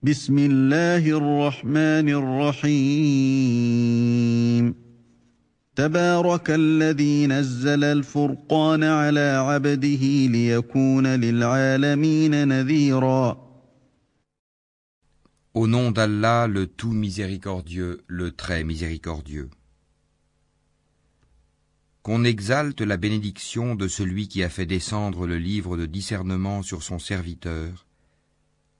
بسم الله الرحمن الرحيم تبارك الذي نزل الفرقان على عبده ليكون للعالمين نذيرا. Au nom d'Allah, le tout miséricordieux, le très miséricordieux. Qu'on exalte la bénédiction de celui qui a fait descendre le livre de discernement sur son serviteur,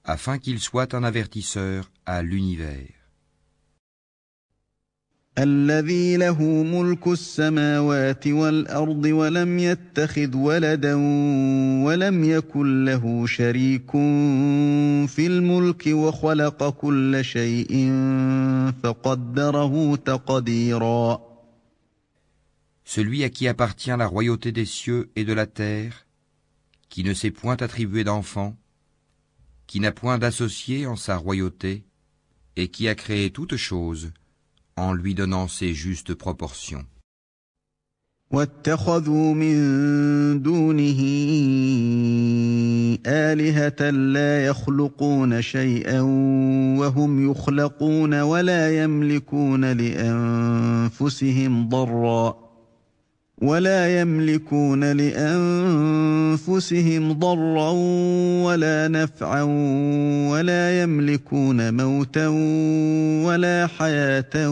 afin qu'il soit un avertisseur à l'univers. الذي له ملك السماوات والأرض ولم يتخذ ولدا ولم يكن له شريك في الملك وخلق كل شيء فقدره تقديرا. Celui à qui appartient la royauté des cieux et de la terre, qui ne s'est point attribué d'enfant, qui n'a point d'associé en sa royauté, et qui a créé toutes choses, en lui donnant ses justes proportions. واتخذوا من دونه آلهة لا يخلقون شيئا وهم يخلقون ولا يملكون لأنفسهم ضرا ولا نفعا ولا يملكون موتا ولا حياة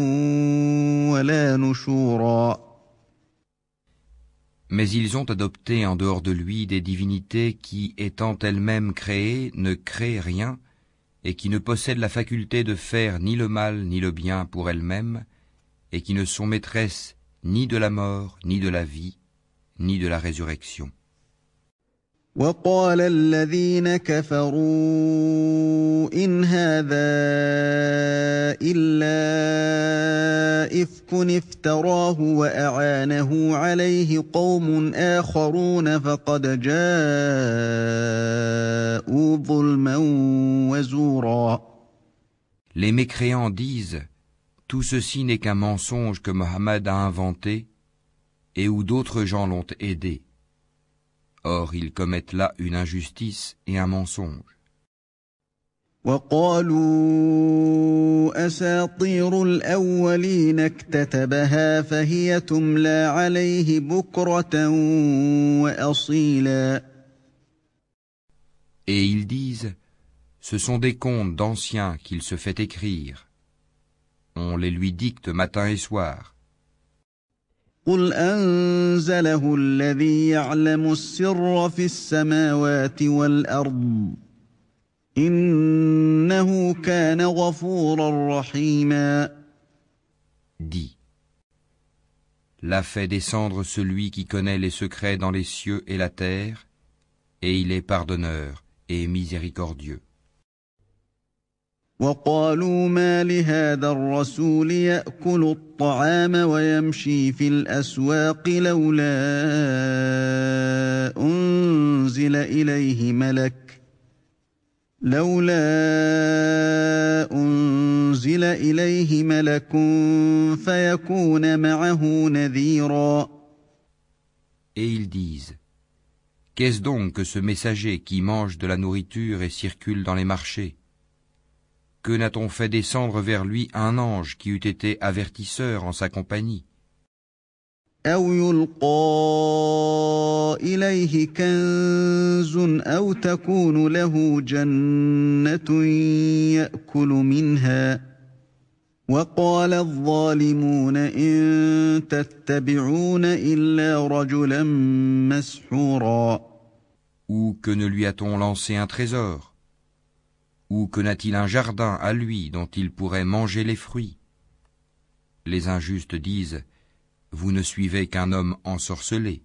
ولا نشورا. Mais ils ont adopté en dehors de lui des divinités qui, étant elles-mêmes créées, ne créent rien, et qui ne possèdent la faculté de faire ni le mal ni le bien pour elles-mêmes, et qui ne sont maîtresses ni de la mort, ni de la vie, ni de la résurrection. وقال الذين كفروا إن هذا إلا إفك افتراه وأعانه عليه قوم آخرون فقد جاءوا ظلما وزورا. Les mécréants disent, tout ceci n'est qu'un mensonge que Mohammed a inventé et où d'autres gens l'ont aidé. Or, ils commettent là une injustice et un mensonge. وقالوا أساطير الأولين اكتتبها فهي تملى عليه بكرة وأصيلا. Et ils disent, ce sont des contes d'anciens qu'il se fait écrire. On les lui dicte matin et soir. قل أنزله الذي يعلم السر في السماوات والأرض إنه كان غفورا رحيما. Dis, l'a fait descendre celui qui connaît les secrets dans les cieux et la terre, et il est pardonneur et miséricordieux. وقالوا ما لهذا الرسول يأكل الطعام ويمشي في الأسواق لولا أنزل إليه ملك فيكون معه نذيرا. Et ils disent, qu'est-ce donc que ce messager qui mange de la nourriture et circule dans les marchés? Que n'a-t-on fait descendre vers lui un ange qui eût été avertisseur en sa compagnie? أو يلقى إليه كنز أو تكون له جنة يأكل منها وقال الظالمون إن تتبعون إلا رجلا مسحورا. Ou que ne lui a-t-on lancé un trésor? Ou que n'a-t-il un jardin à lui dont il pourrait manger les fruits? Les injustes disent, vous ne suivez qu'un homme ensorcelé.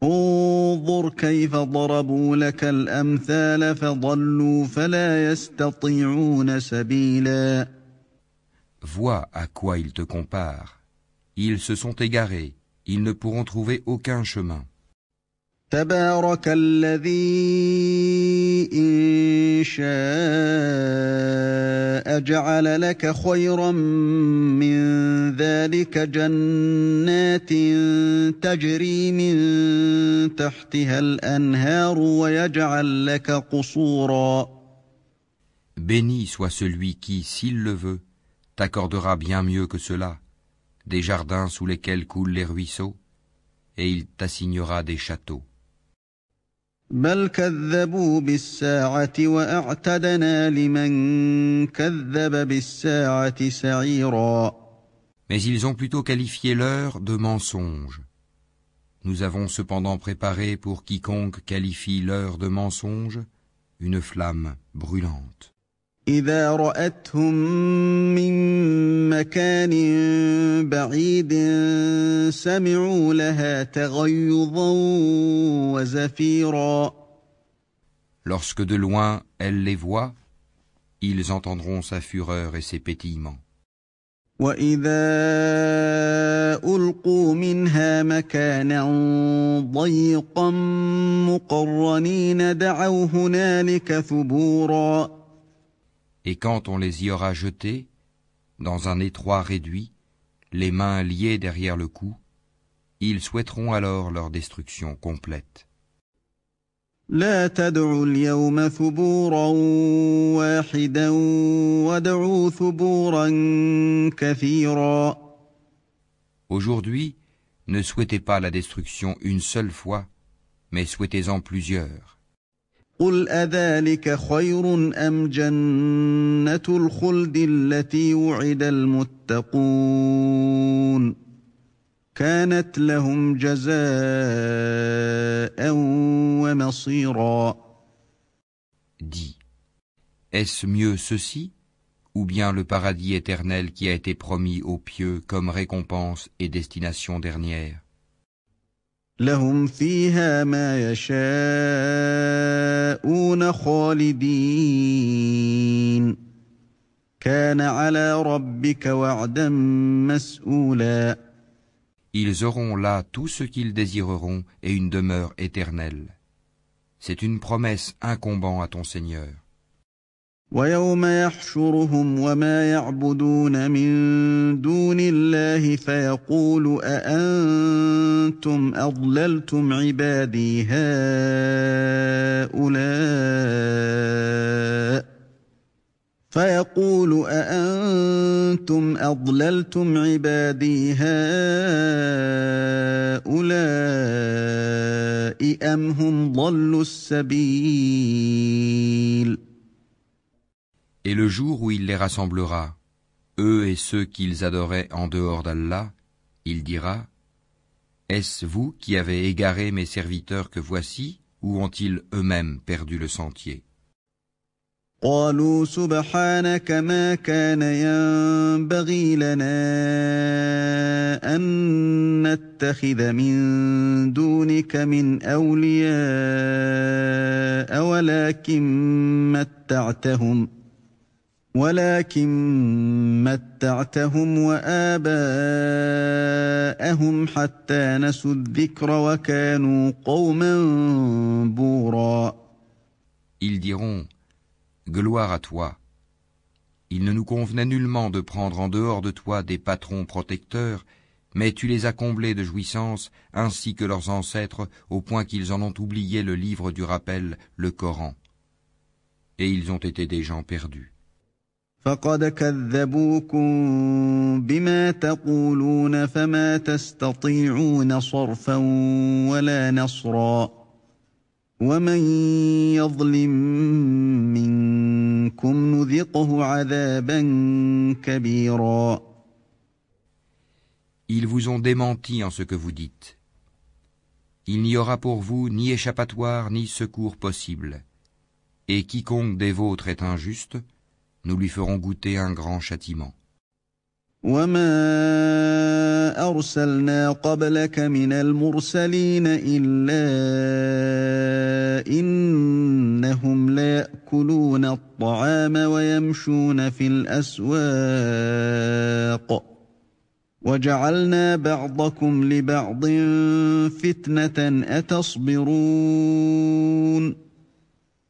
انظر كيف ضربوا لك الأمثال فضلوا فلا يستطيعون سبيلا. Vois à quoi ils te comparent. Ils se sont égarés, ils ne pourront trouver aucun chemin. تبارك الذي إن شاء جعل لك خيرا من ذلك جنات تجري من تحتها الأنهار ويجعل لك قصورا. Béni soit celui qui, s'il le veut, t'accordera bien mieux que cela, des jardins sous lesquels coulent les ruisseaux, et il t'assignera des châteaux. بل كذبوا بالساعة وأعتدنا لمن كذب بالساعة سعيرا. Mais ils ont plutôt qualifié l'heure de mensonge. Nous avons cependant préparé pour quiconque qualifie l'heure de mensonge une flamme brûlante. إذا رأتهم من مكان بعيد سمعوا لها تغيظا وزفيرا. Lorsque de loin elle les voit, ils entendront sa fureur et ses pétillements. وإذا ألقوا منها مكانا ضيقا مقرنين دعوا هنالك ثبورا. Et quand on les y aura jetés, dans un étroit réduit, les mains liées derrière le cou, ils souhaiteront alors leur destruction complète. لا تدعوا اليوم ثبورا واحدا وادعوا ثبورا كثيرا. Aujourd'hui, ne souhaitez pas la destruction une seule fois, mais souhaitez-en plusieurs. قل أذلك خير أم جنة الخلد التي وعد المتقون كانت لهم جزاء ومصيرا. Dis, est-ce mieux ceci, ou bien le paradis éternel qui a été promis aux pieux comme récompense et destination dernière? لهم فيها ما يشاءون خالدين كان على ربك وعدا مسئولا. Ils auront là tout ce qu'ils désireront et une demeure éternelle. C'est une promesse incombant à ton Seigneur. ويوم يحشرهم وما يعبدون من دون الله فيقول أأنتم أضللتم عبادي هؤلاء أم هم ضلوا السبيل. Et le jour où il les rassemblera, eux et ceux qu'ils adoraient en dehors d'Allah, il dira: Est-ce vous qui avez égaré mes serviteurs que voici, ou ont-ils eux-mêmes perdu le sentier? قالوا سبحانك ما كان ينبغي لنا أن نتخذ من دونك من أولياء ولكن متعتهم وآباءهم حتى نسوا الذكر وكانوا قوما بورا. Ils diront: Gloire à toi. Il ne nous convenait nullement de prendre en dehors de toi des patrons protecteurs, mais tu les as comblés de jouissances, ainsi que leurs ancêtres, au point qu'ils en ont oublié le livre du rappel, le Coran. Et ils ont été des gens perdus. فقد كذبوكم بما تقولون فما تستطيعون صرفا ولا نصرا ومن يظلم منكم نذقه عذابا كبيرا. Ils vous ont démenti en ce que vous dites. Il n'y aura pour vous ni échappatoire ni secours possible. Et quiconque des vôtres est injuste, nous lui ferons goûter un grand châtiment. وما أرسلنا قبلك من المرسلين إلا إنهم ليأكلون الطعام ويمشون في الأسواق وجعلنا بعضكم لبعض فتنة أتصبرون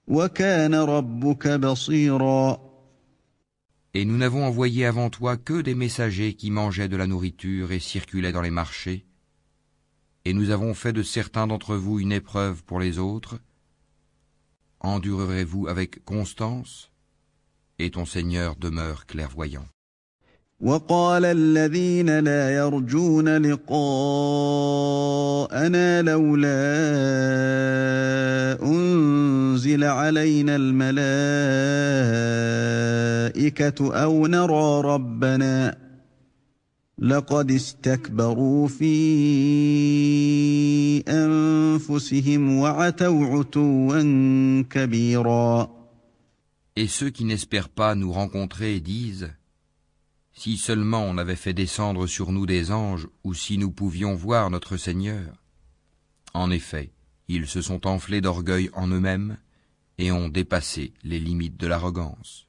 وكان ربك بصيرا. Et nous n'avons envoyé avant toi que des messagers qui mangeaient de la nourriture et circulaient dans les marchés. Et nous avons fait de certains d'entre vous une épreuve pour les autres. Endurerez-vous avec constance? et ton Seigneur demeure clairvoyant. وقال الذين لا يرجون لقاءنا لولا أنزل علينا الملائكة أو نرى ربنا لقد استكبروا في أنفسهم وعتوا عتوا كبيرا. Et ceux qui n'espèrent pas nous rencontrer disent: si seulement on avait fait descendre sur nous des anges, ou si nous pouvions voir notre Seigneur. En effet, ils se sont enflés d'orgueil en eux-mêmes et ont dépassé les limites de l'arrogance.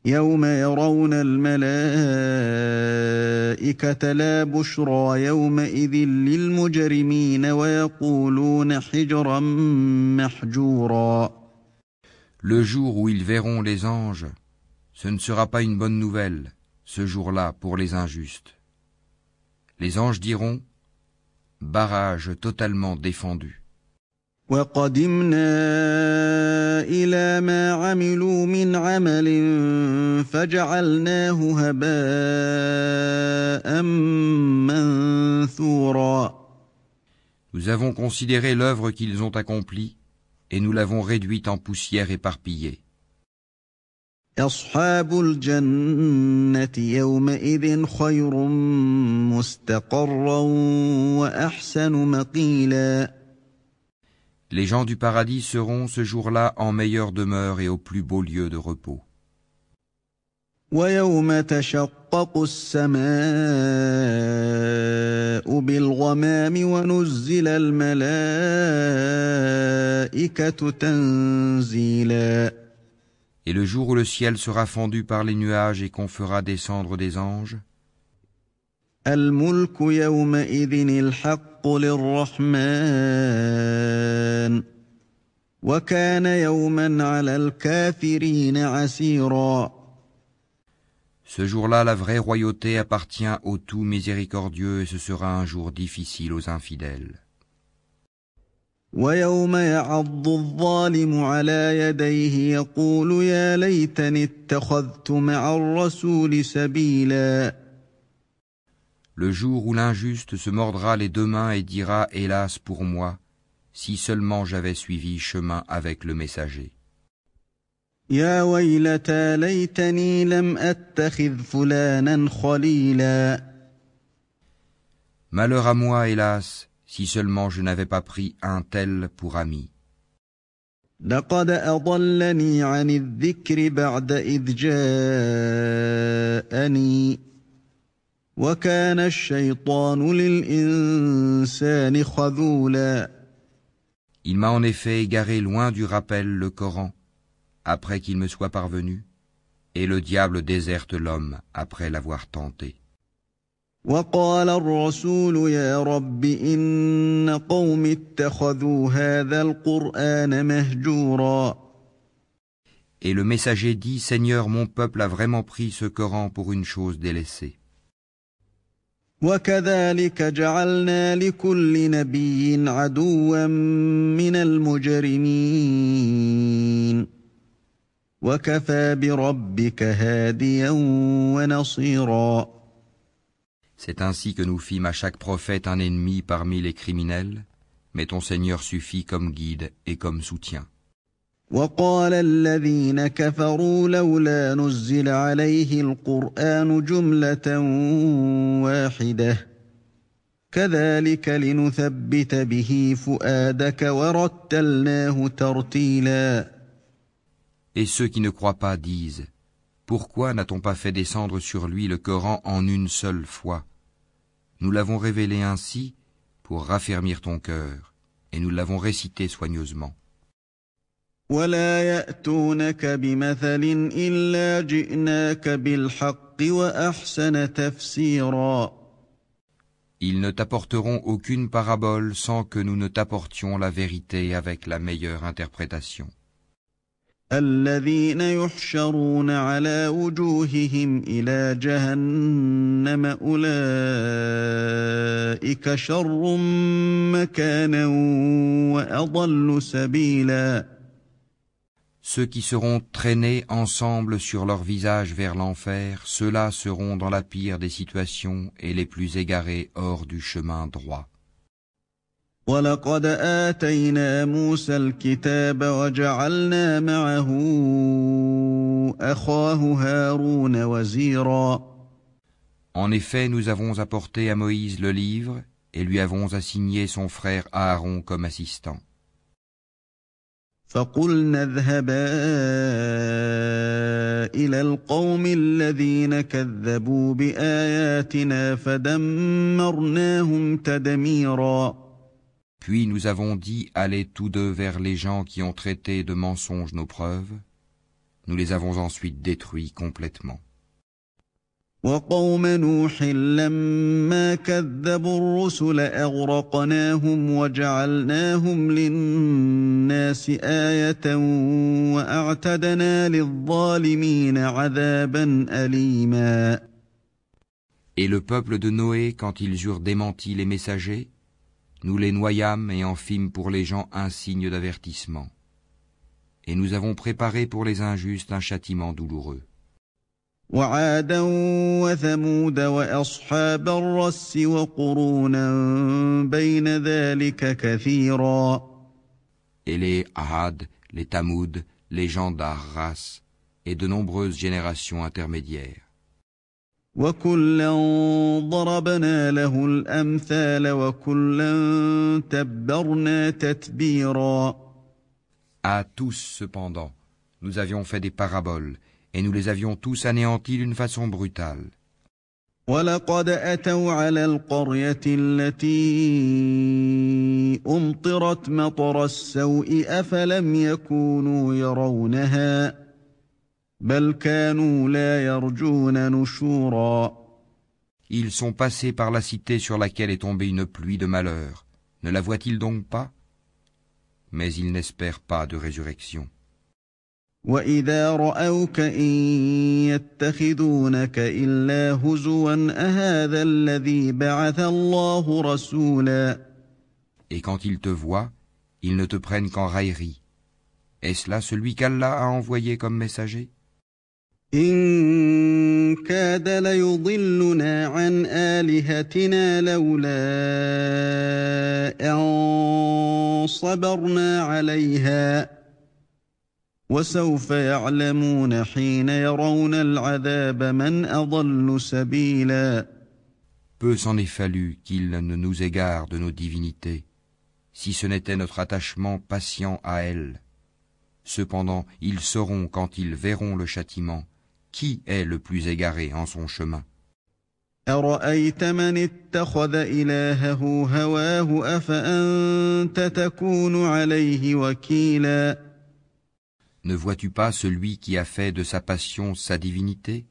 يوم يرون الملائكة لا بشرى يومئذ للمجرمين ويقولون حجرا محجورا. Le jour où ils verront les anges, ce ne sera pas une bonne nouvelle, ce jour-là pour les injustes. Les anges diront: barrage totalement défendu. وقدمنا إلى ما عملوا من عمل فجعلناه هباء منثورا. Nous avons considéré l'œuvre qu'ils ont accomplie et nous l'avons réduite en poussière éparpillée. أصحاب الجنة يومئذ خير مستقرا وأحسن مقيلا. Les gens du paradis seront ce jour-là en meilleure demeure et au plus beau lieu de repos. ويوم تشقق السماء بالغمام ونزل الملائكة تنزيلا. Et le jour où le ciel sera fendu par les nuages et qu'on fera descendre des anges, الملك يومئذ الحق للرحمن وكان يوما على الكافرين عسيرا. ce jour-là la vraie royauté appartient au tout miséricordieux et ce sera un jour difficile aux infidèles. ويوم يعض الظالم على يديه يقول يا ليتني اتخذت مع الرسول سبيلا. Le jour où l'injuste se mordra les deux mains et dira: hélas pour moi, si seulement j'avais suivi chemin avec le messager. يا ويلتى ليتني لم أتخذ فلانا خليلا. Malheur à moi, hélas, si seulement je n'avais pas pris un tel pour ami. لقد أضلني عن الذكر بعد إذ جاءني وكان الشيطان للإنسان خذولا. Il m'a en effet égaré loin du rappel, le Coran, après qu'il me soit parvenu, et le diable déserte l'homme après l'avoir tenté. وقال الرسول يا رب إن قوم اتخذوا هذا القرآن مهجورا. Et le messager dit: Seigneur, mon peuple a vraiment pris ce Coran pour une chose délaissée. وكذلك جعلنا لكل نبي عدوا من المجرمين وكفى بربك هاديا ونصيرا. C'est ainsi que nous fîmes à chaque prophète un ennemi parmi les criminels, mais ton Seigneur suffit comme guide et comme soutien. وقال الذين كفروا لولا نزل عليه القرآن جملة واحدة كذلك لنثبت به فؤادك ورتلناه ترتيلا. Et ceux qui ne croient pas disent: pourquoi n'a-t-on pas fait descendre sur lui le Coran en une seule fois? Nous l'avons révélé ainsi pour raffermir ton cœur, et nous l'avons récité soigneusement. ولا يأتونك بمثل إلا جئناك بالحق وأحسن تفسيرا. Ils ne t'apporteront aucune parabole sans que nous ne t'apportions la vérité avec la meilleure interprétation. الذين يحشرون على وجوههم إلى جهنم أولئك شر مكانا وأضل سبيلا. Ceux qui seront traînés ensemble sur leur visage vers l'enfer, ceux-là seront dans la pire des situations et les plus égarés hors du chemin droit. وَلَقَدْ آتَيْنَا مُوسَى الْكِتَابَ وَجَعَلْنَا مَعَهُ أَخَاهُ هَارُونَ وَزِيرًا. En effet, nous avons apporté à Moïse le livre et lui avons assigné son frère Aaron comme assistant. فَقُلْنَا اذْهَبَا إِلَى الْقَوْمِ الَّذِينَ كَذَّبُوا بِآيَاتِنَا فَدَمَّرْنَاهُمْ تَدْمِيرًا. Puis nous avons dit, allez tous deux vers les gens qui ont traité de mensonges nos preuves. Nous les avons ensuite détruits complètement. وَقَوْمَ نُوحٍ لَمَّا كَذَّبُوا الرُّسُلَ أَغْرَقْنَاهُمْ وَجَعَلْنَاهُمْ لِلنَّاسِ آيَةً وَأَعْتَدْنَا لِلظَّالِمِينَ عَذَابًا أَلِيمًا. Et le peuple de Noé, quand ils eurent démenti les messagers, nous les noyâmes et en fîmes pour les gens un signe d'avertissement. Et nous avons préparé pour les injustes un châtiment douloureux. وعادا وثمود وأصحاب الرس وقرونا بين ذلك كثيرا. Et les Ahad, les Tamoud, les gens d'Arras, et de nombreuses générations intermédiaires. وكلا ضربنا له الأمثال وكلا تبرنا تتبيرا. À tous, cependant, nous avions fait des paraboles, et nous les avions tous anéantis d'une façon brutale. وَلَقَدْ أَتَوْا عَلَى الْقَرْيَةِ الَّتِي أُمْطِرَتْ مَطَرَ السَّوْءِ أَفَلَمْ يَكُونُوا يَرَوْنَهَا بَلْ كَانُوا لَا يَرْجُونَ نُشُورًا. Ils sont passés par la cité sur laquelle est tombée une pluie de malheur. Ne la voient-ils donc pas? Mais ils n'espèrent pas de résurrection. وَإِذَا رَأَوْكَ إِن يَتَّخِذُونَكَ إِلَّا هُزُوًا أَهَذَا الَّذِي بَعَثَ اللَّهُ رَسُولًا. Et quand ils te voient, ils ne te prennent qu'en raillerie. Est-ce là celui qu'Allah a envoyé comme messager? إِن كَادَ لَيُضِلُّنَا عَنْ آلِهَتِنَا لَوْلَا أَن صَبَرْنَا عَلَيْهَا وَسَوْفَ يَعْلَمُونَ حِينَ يَرَوْنَ الْعَذَابَ مَنْ أَضَلُّ سَبِيلًا. Peu s'en est fallu qu'il ne nous égare de nos divinités, si ce n'était notre attachement patient à elles. Cependant, ils sauront quand ils verront le châtiment, qui est le plus égaré en son chemin. أَرَأَيْتَ مَنِ اتَّخَذَ إِلَٰهَهُ هَوَاهُ أَفَأَنتَ تَكُونُ عَلَيْهِ وَكِيلًا. Ne vois-tu pas celui qui a fait de sa passion sa divinité?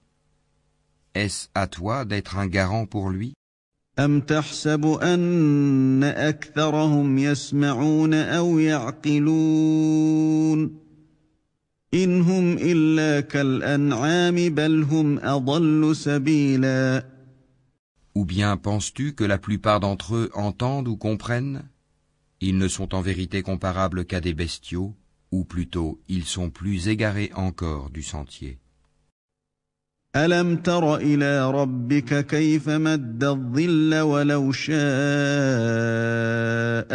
Est-ce à toi d'être un garant pour lui? أَمْ تَحْسَبُ أَنَّ أَكْثَرَهُمْ يَسْمَعُونَ أَوْ يَعْقِلُونَ إِنْ هُمْ إِلَّا كَالْأَنْعَامِ بَلْ هُمْ أَضَلُّ سَبِيلًا. Ou bien penses-tu que la plupart d'entre eux entendent ou comprennent? Ils ne sont en vérité comparables qu'à des bestiaux, ou plutôt, ils sont plus égarés encore du sentier. أَلَمْ تَرَ إِلَى رَبِّكَ كَيْفَ مَدَّ الظِّلَّ وَلَوْ شَاءَ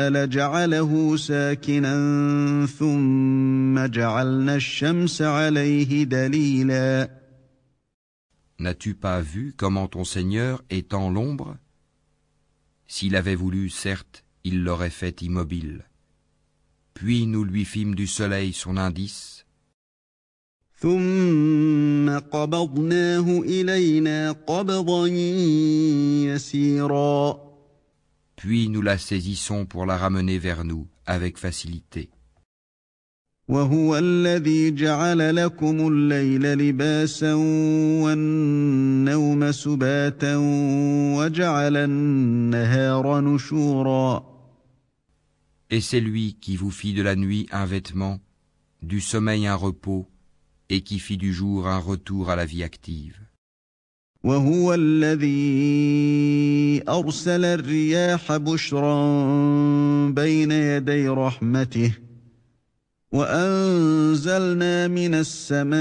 لَجَعَلَهُ سَاكِنًا ثُمَّ جَعَلْنَا الشَّمْسَ عَلَيْهِ دَلِيلًا. N'as-tu pas vu comment ton Seigneur étend l'ombre? S'il avait voulu, certes, il l'aurait fait immobile. Puis nous lui fîmes du soleil son indice. ثُمَّ قَبَضْنَاهُ إِلَيْنَا قَبْضًا يَسِيرًا. Puis nous la saisissons pour la ramener vers nous avec facilité. وَهُوَ الَّذِي جَعَلَ لَكُمُ اللَّيْلَ لِبَاسًا وَالنَّوْمَ سُبَاتًا وَجَعَلَ النَّهَارَ نُشُورًا. Et c'est lui qui vous fit de la nuit un vêtement, du sommeil un repos, et qui fit du jour un retour à la vie active. وَهُوَ الَّذِي أَرْسَلَ الرِّيَاحَ بُشْرًا بَيْنَ يَدَيْ رَحْمَتِهِ وأنزلنا من السماء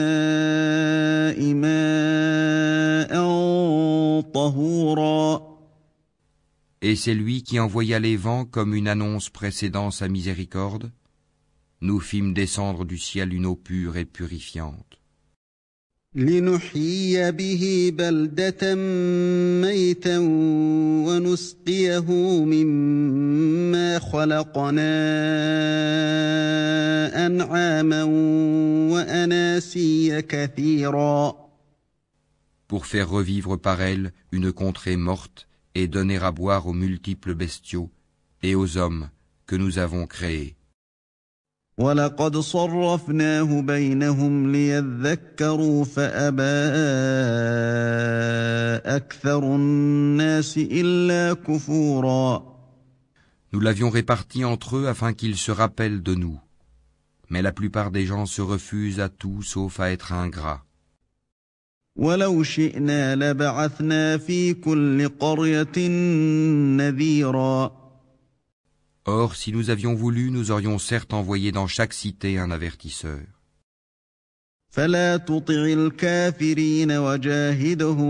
ماء طهورا. Et c'est lui qui envoya les vents comme une annonce précédant sa miséricorde. Nous fîmes descendre du ciel une eau pure et purifiante. لنحيي به بلدة ميتا ونسقيه مما خلقنا أنعاما وأناسيا كثيرا. Pour faire revivre par elle une contrée morte et donner à boire aux multiples bestiaux et aux hommes que nous avons créés. وَلَقَدْ صَرَّفْنَاهُ بَيْنَهُمْ لِيَذَّكَّرُوا فَأَبَى أَكْثَرُ النَّاسِ إِلَّا كُفُورًا. Nous l'avions réparti entre eux afin qu'ils se rappellent de nous. Mais la plupart des gens se refusent à tout sauf à être ingrats. وَلَوْ شِئْنَا لَبَعَثْنَا فِي كُلِّ قَرْيَةٍ نَذِيرًا. Or, si nous avions voulu, nous aurions certes envoyé dans chaque cité un avertisseur. فَلَا تُطِعِ الْكَافِرِينَ وَجَاهِدْهُم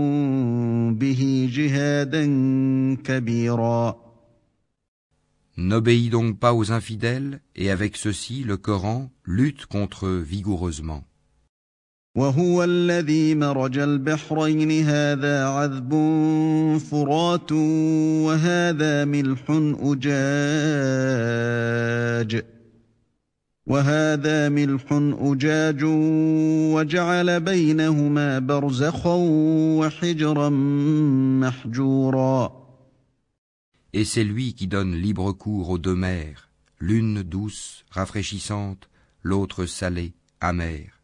بِهِ جِهَادًا كَبِيرًا. N'obéis donc pas aux infidèles, et avec ceci, le Coran lutte contre eux vigoureusement. وهو الذي مرج البحرين هذا عذب فرات وهذا ملح أجاج وجعل بينهما برزخا وحجرا محجورا. Et c'est lui qui donne libre cours aux deux mers, l'une douce, rafraîchissante, l'autre salée, amère.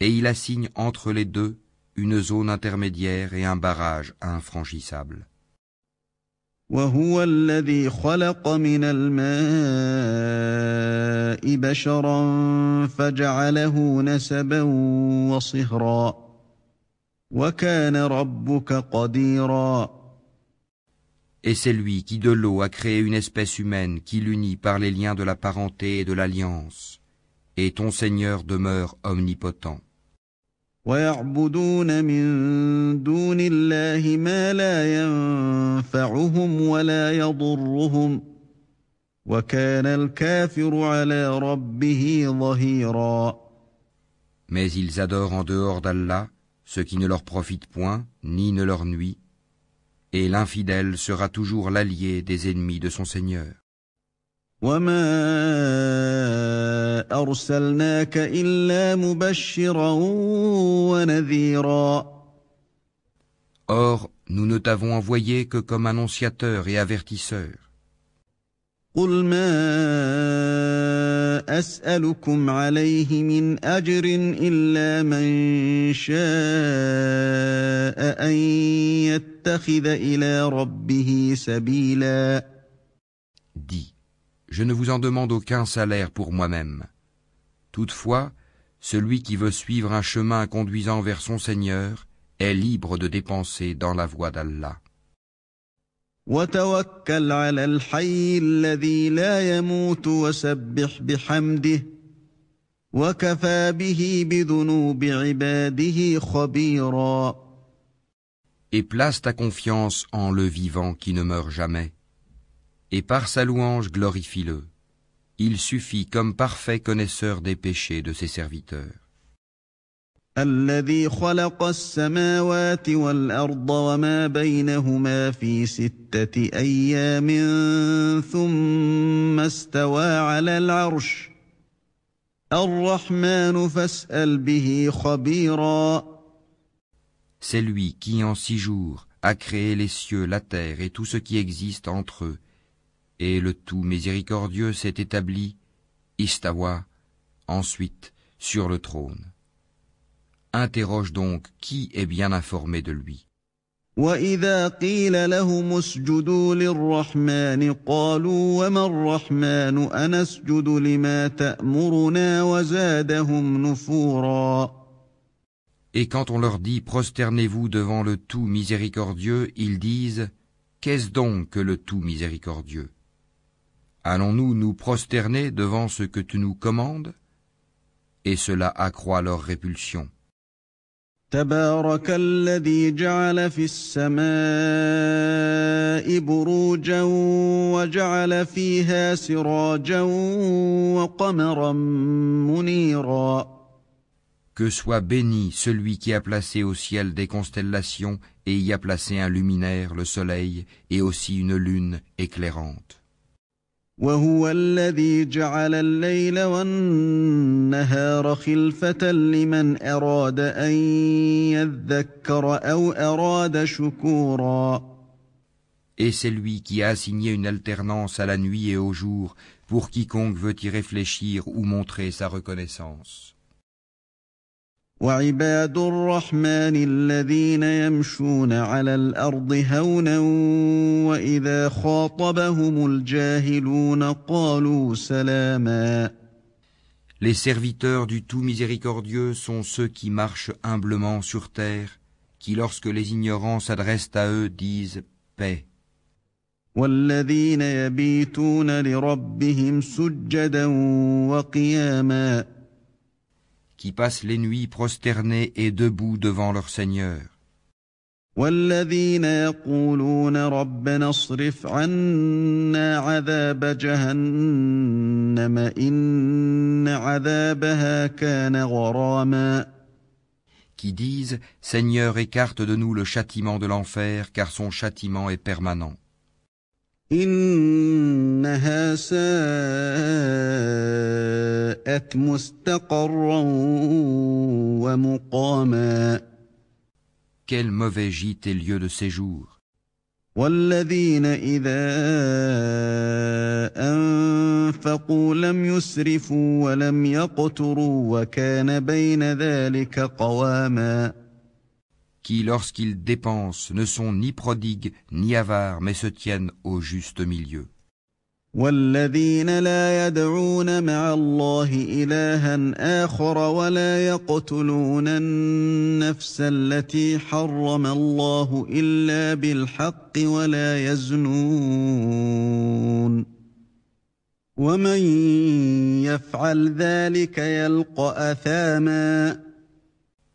Et il assigne entre les deux une zone intermédiaire et un barrage infranchissable. وهو الذي خلق من الماء بشرا فجعله نسبا وصهرا وكان ربك قديرا. Et c'est lui qui de l'eau a créé une espèce humaine qui l'unit par les liens de la parenté et de l'alliance. Et ton Seigneur demeure omnipotent. ويعبدون من دون الله ما لا ينفعهم ولا يضرهم وكان الكافر على ربه ظهيرا. Mais ils adorent en dehors d'Allah ce qui ne leur profite point ni ne leur nuit, et l'infidèle sera toujours l'allié des ennemis de son Seigneur. وما أرسلناك إلا مبشرا ونذيرا. Or, nous ne t'avons envoyé que comme annonciateur et avertisseur. قل ما أسألكم عليه من أجر إلا من شاء أن يتخذ إلى ربه سبيلا. Dis, je ne vous en demande aucun salaire pour moi-même. Toutefois, celui qui veut suivre un chemin conduisant vers son Seigneur est libre de dépenser dans la voie d'Allah. وتوكل على الحي الذي لا يموت وسبح بحمده وكفى به بذنوب عباده خبيرا. Et place ta confiance en le vivant qui ne meurt jamais. Et par sa louange glorifie-le. Il suffit comme parfait connaisseur des péchés de ses serviteurs. الذي خلق السماوات والأرض وما بينهما في 6 أيام ثم استوى على العرش الرحمن فاسأل به خبيرا. C'est lui qui en 6 jours a créé les cieux, la terre et tout ce qui existe entre eux. Et le tout miséricordieux s'est établi, istawa, ensuite, sur le trône. Interroge donc qui est bien informé de lui. وَإِذَا قِيلَ لَهُمُ اسْجُدُوا لِلرَّحْمَنِ قَالُوا وَمَا الرَّحْمَنُ أَنَسْجُدُ لِمَا تَأْمُرُنَا وَزَادَهُمْ نُفُورًا. Et quand on leur dit « Prosternez-vous devant le tout miséricordieux », ils disent « Qu'est-ce donc que le tout miséricordieux » Allons-nous nous prosterner devant ce que tu nous commandes? Et cela accroît leur répulsion. تبارك الذي جعل في السماء بروجا وجعل فيها سراجا وقمرا منيرا. Que soit béni celui qui a placé au ciel des constellations et y a placé un luminaire, le soleil, et aussi une lune éclairante. وهو الذي جعل الليل والنهار خلفة لمن أراد أن يذكر أو أراد شكورا. Et c'est lui qui a assigné une alternance à la nuit et au jour pour quiconque veut y réfléchir ou montrer sa reconnaissance. وعباد الرحمن الذين يمشون على الأرض هونا وإذا خاطبهم الجاهلون قالوا سلاما. Les serviteurs du tout miséricordieux sont ceux qui marchent humblement sur terre, qui lorsque les ignorants s'adressent à eux disent paix. والذين يبيتون لربهم سجدا وقياما. Qui passent les nuits prosternés et debout devant leur Seigneur. والذين يقولون ربنا اصرف عنا عذاب جهنم إن عذابها كان غراما. Qui disent Seigneur, écarte de nous le châtiment de l'enfer, car son châtiment est permanent. إنها ساءت مستقرا ومقاما. Quel mauvais gîte et lieu de séjour. والذين إذا أنفقوا لم يسرفوا ولم يقتروا وكان بين ذلك قواما. Qui, lorsqu'ils dépensent, ne sont ni prodigues ni avares, mais se tiennent au juste milieu. والذين لا يدعون مع الله إلها آخر ولا يقتلون النفس التي حرم الله إلا بالحق ولا يزنون ومن يفعل ذلك يلقى أثاما.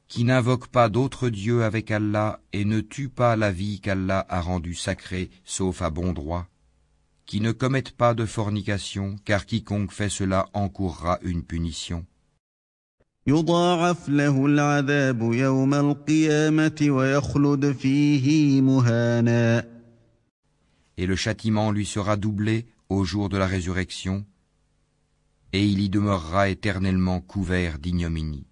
Qui n'invoquent pas d'autre Dieu avec Allah et ne tuent pas la vie qu'Allah a rendue sacrée, sauf à bon droit. Qui ne commettent pas de fornication, car quiconque fait cela encourra une punition. يضاعف له العذاب يوم القيامة ويخلد فيه مهانا. Et le châtiment lui sera doublé au jour de la résurrection, et il y demeurera éternellement couvert d'ignominie.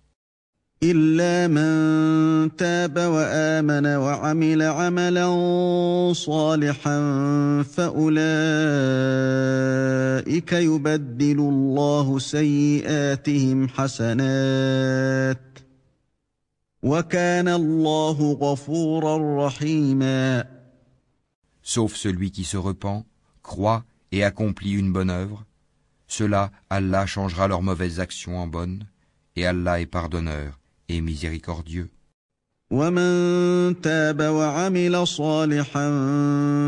إلا من تاب وآمن وعمل عملا صالحا فأولئك يبدل الله سيئاتهم حسنات وكان الله غفورا رحيما. Sauf celui qui se repent, croit et accomplit une bonne œuvre, cela Allah changera leurs mauvaises actions en bonnes, et Allah est pardonneur et miséricordieux. ومن تاب وعمل صالحا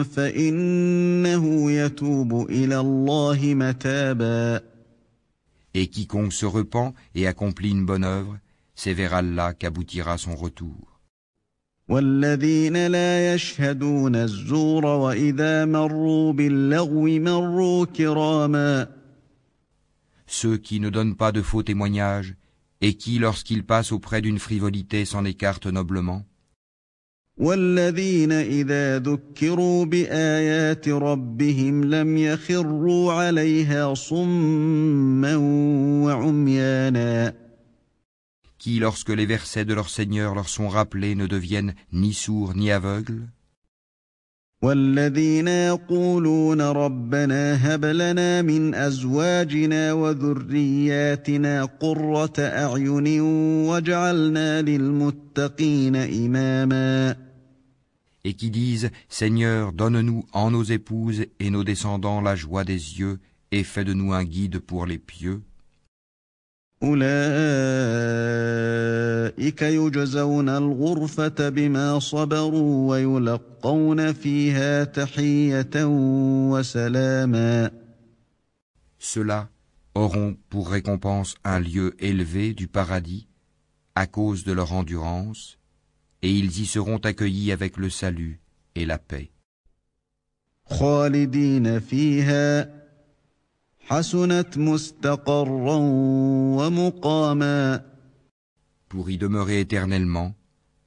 فإنه يتوب إلى الله متابا. Et quiconque se repent et accomplit une bonne œuvre, c'est vers Allah qu'aboutira son retour. والذين لا يشهدون الزور وإذا مروا باللغو مروا كراما. Ceux qui ne donnent pas de faux témoignages et qui, lorsqu'ils passent auprès d'une frivolité, s'en écartent noblement. والذين إذا ذكروا بآيات ربهم لم يخروا عليها صما وعميانا. Qui, lorsque les versets de leur Seigneur leur sont rappelés, ne deviennent ni sourds ni aveugles. والذين يقولون ربنا هب لنا من أزواجنا وذرياتنا قرة أعين واجعلنا للمتقين إماما. Et qui disent, Seigneur, donne-nous en nos épouses et nos descendants la joie des yeux et fais de nous un guide pour les pieux. أولئك يجزون الغرفة بما صبروا ويلقون فيها تحية وسلاما. Ceux-là auront pour récompense un lieu élevé du paradis à cause de leur endurance, et ils y seront accueillis avec le salut et la paix. خالدين فيها حسنت مستقرا ومقاما. Pour y demeurer éternellement,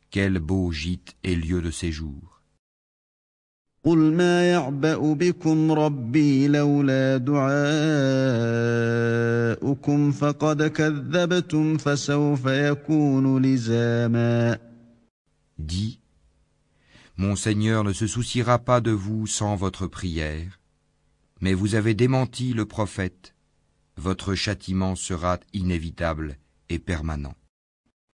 quel beau gîte et lieu de séjour. قل ما يعبأ بكم ربي لولا دعاؤكم فقد كذبتم فسوف يكون لزاما. Dis, mon Seigneur ne se souciera pas de vous sans votre prière, mais vous avez démenti le prophète, votre châtiment sera inévitable et permanent.